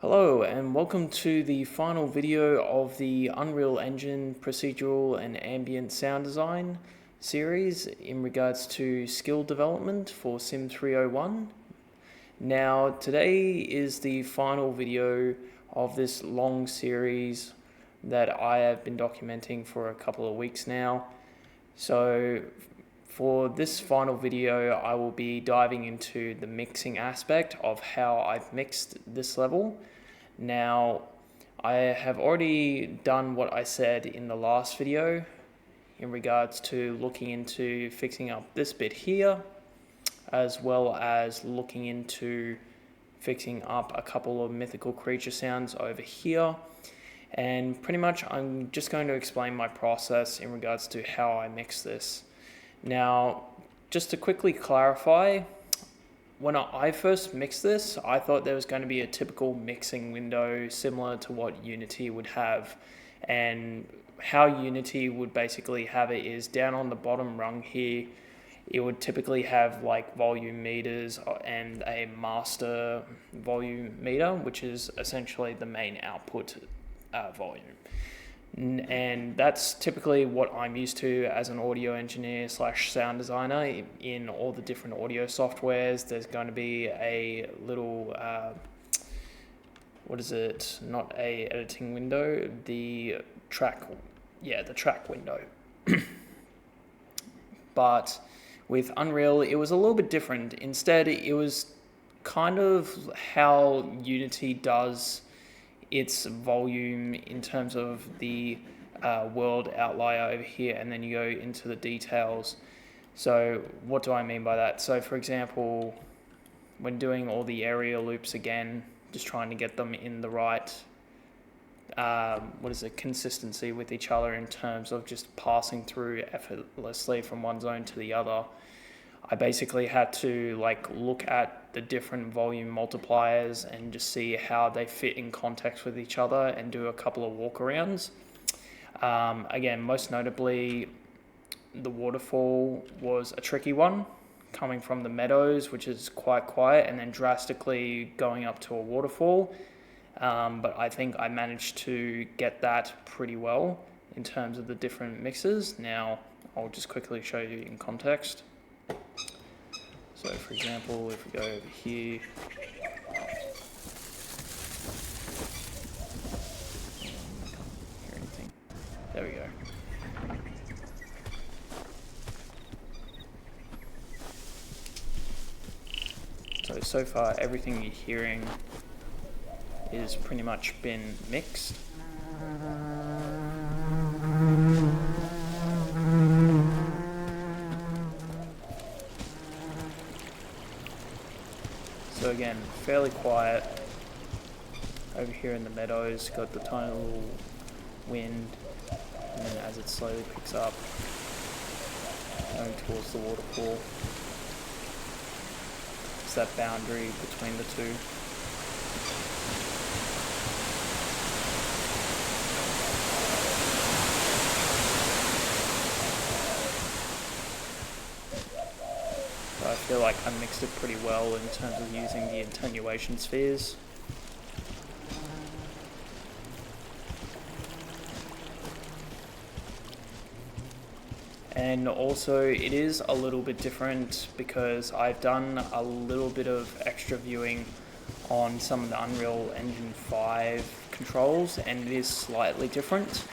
Hello and welcome to the final video of the Unreal Engine procedural and ambient sound design series in regards to skill development for CIM301. Now today is the final video of this long series that I have been documenting for a couple of weeks now. So for this final video, I will be diving into the mixing aspect of how I've mixed this level. Now, I have already done what I said in the last video in regards to looking into fixing up this bit here, as well as looking into fixing up a couple of mythical creature sounds over here. And pretty much I'm just going to explain my process in regards to how I mix this. Now, just to quickly clarify, when I first mixed this, I thought there was going to be a typical mixing window similar to what Unity would have. And how Unity would basically have it is down on the bottom rung here, it would typically have like volume meters and a master volume meter, which is essentially the main output volume. And that's typically what I'm used to as an audio engineer / sound designer. In all the different audio softwares, there's going to be a little, not a editing window, the track window. But with Unreal, it was a little bit different. Instead, it was kind of how Unity does its volume in terms of the world outlier over here, and then you go into the details. So what do I mean by that? So for example, when doing all the area loops again, just trying to get them in the right consistency with each other in terms of just passing through effortlessly from one zone to the other, I basically had to look at the different volume multipliers and just see how they fit in context with each other and do a couple of walkarounds. Again, most notably, the waterfall was a tricky one, coming from the meadows, which is quite quiet, and then drastically going up to a waterfall. But I think I managed to get that pretty well in terms of the different mixes. Now, I'll just quickly show you in context. So for example, if we go over here, hear anything? There we go. So far everything you're hearing is pretty much been mixed. So again, fairly quiet over here in the meadows, got the tiny little wind, and then as it slowly picks up, going towards the waterfall. It's that boundary between the two. I feel like I mixed it pretty well in terms of using the attenuation spheres. And also it is a little bit different because I've done a little bit of extra viewing on some of the Unreal Engine 5 controls, and it is slightly different.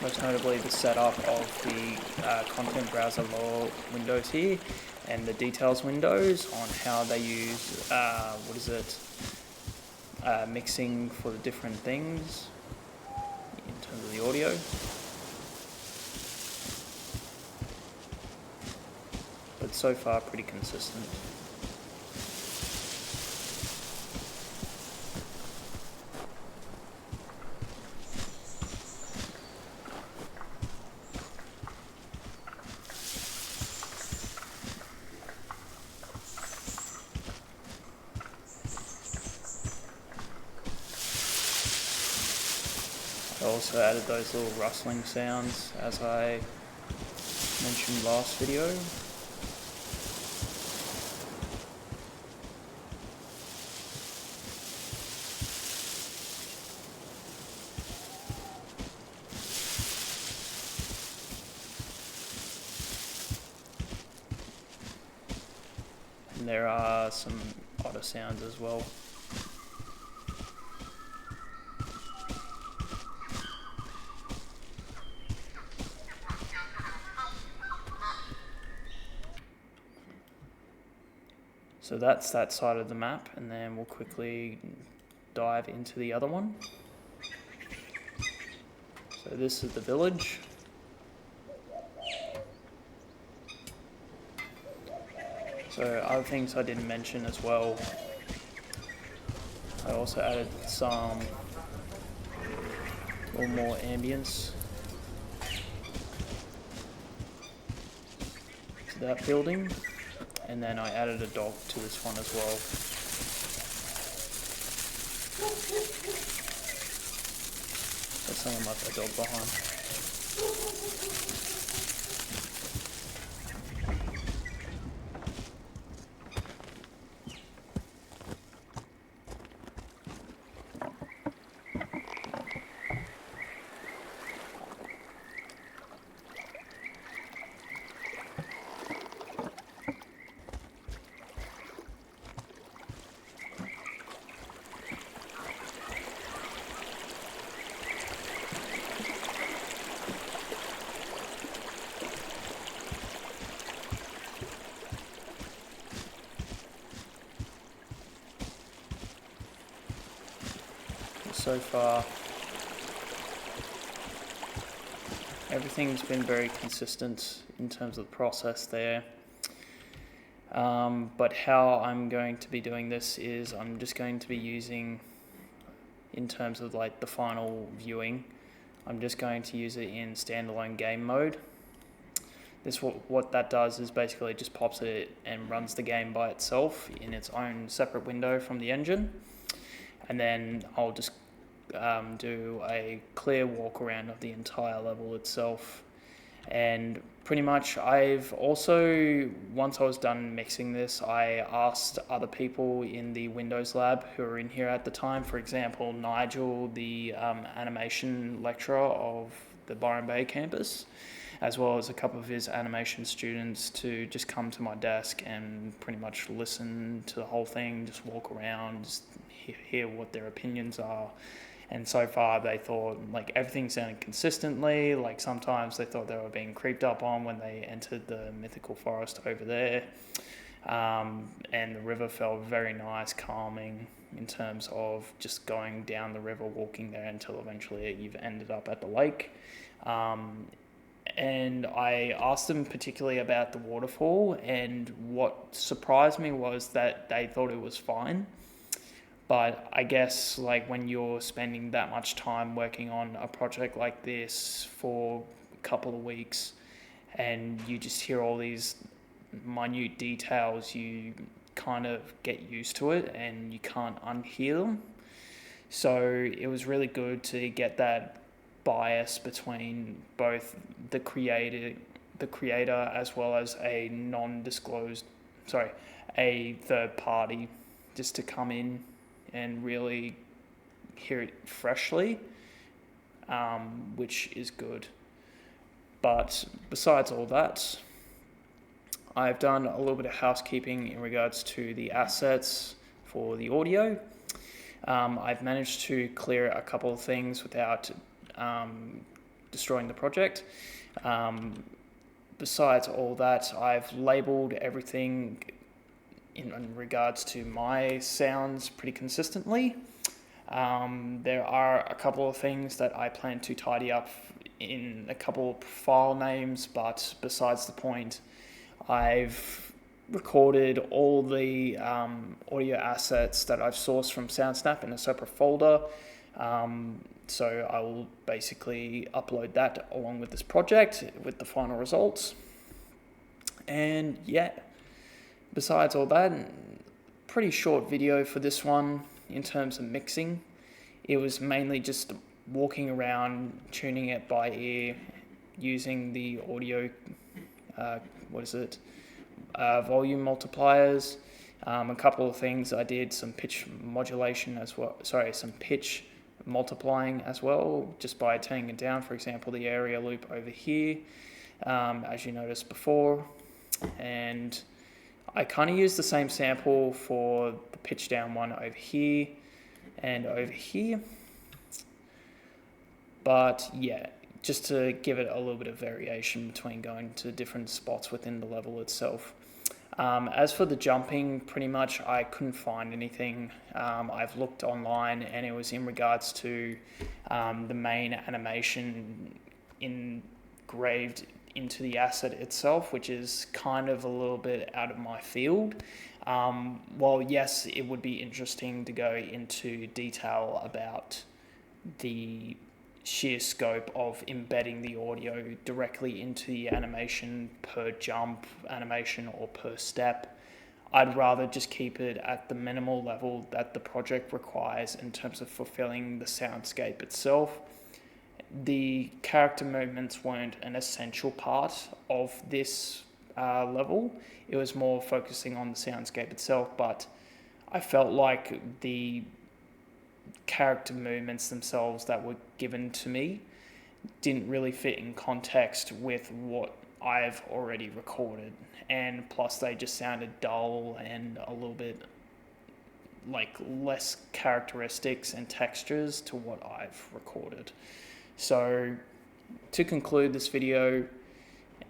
Most notably the setup of the content browser lower windows here and the details windows on how they use mixing for the different things in terms of the audio. But so far pretty consistent. I also added those little rustling sounds as I mentioned last video. And there are some odder sounds as well. So that's that side of the map, and then we'll quickly dive into the other one. So this is the village. So other things I didn't mention as well, I also added some or more ambience to that building, and then I added a dog to this one as well. There's someone left their dog behind. So far, everything's been very consistent in terms of the process there. But how I'm going to be doing this is I'm just going to be using, in terms of like the final viewing, I'm just going to use it in standalone game mode. What that does is basically just pops it and runs the game by itself in its own separate window from the engine. And then I'll just do a clear walk around of the entire level itself. And pretty much I've also, once I was done mixing this, I asked other people in the Windows lab who were in here at the time, for example, Nigel, the animation lecturer of the Byron Bay campus, as well as a couple of his animation students, to just come to my desk and pretty much listen to the whole thing, just walk around, just hear what their opinions are. And so far they thought like everything sounded consistently. Like sometimes they thought they were being creeped up on when they entered the mythical forest over there. And the river felt very nice, calming in terms of just going down the river, walking there until eventually you've ended up at the lake. And I asked them particularly about the waterfall, and what surprised me was that they thought it was fine. But I guess like when you're spending that much time working on a project like this for a couple of weeks and you just hear all these minute details, you kind of get used to it and you can't unhear them. So it was really good to get that bias between both the creator as well as a a third party, just to come in and really hear it freshly, which is good. But besides all that, I've done a little bit of housekeeping in regards to the assets for the audio. I've managed to clear a couple of things without destroying the project. Besides all that, I've labeled everything in regards to my sounds pretty consistently. There are a couple of things that I plan to tidy up in a couple of file names, but besides the point, I've recorded all the audio assets that I've sourced from SoundSnap in a separate folder. So I will basically upload that along with this project with the final results. And yeah, besides all that, pretty short video for this one in terms of mixing. It was mainly just walking around, tuning it by ear, using the audio, volume multipliers. A couple of things I did, some pitch modulation as well, some pitch multiplying as well, just by turning it down. For example, the area loop over here, as you noticed before. And I kind of used the same sample for the pitch down one over here and over here. But yeah, just to give it a little bit of variation between going to different spots within the level itself. As for the jumping, pretty much I couldn't find anything. I've looked online and it was in regards to the main animation engraved into the asset itself, which is kind of a little bit out of my field. While yes, it would be interesting to go into detail about the sheer scope of embedding the audio directly into the animation per jump animation or per step, I'd rather just keep it at the minimal level that the project requires in terms of fulfilling the soundscape itself. The character movements weren't an essential part of this level. It was more focusing on the soundscape itself, but I felt like the character movements themselves that were given to me didn't really fit in context with what I've already recorded, and plus they just sounded dull and a little bit like less characteristics and textures to what I've recorded. So to conclude this video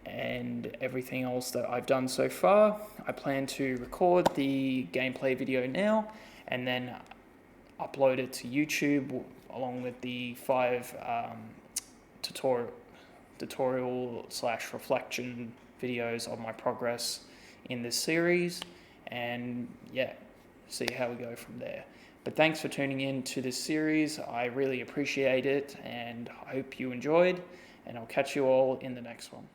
and everything else that I've done so far, I plan to record the gameplay video now and then upload it to YouTube along with the 5 tutorial/reflection videos of my progress in this series, and yeah, see how we go from there. But thanks for tuning in to this series. I really appreciate it and I hope you enjoyed, and I'll catch you all in the next one.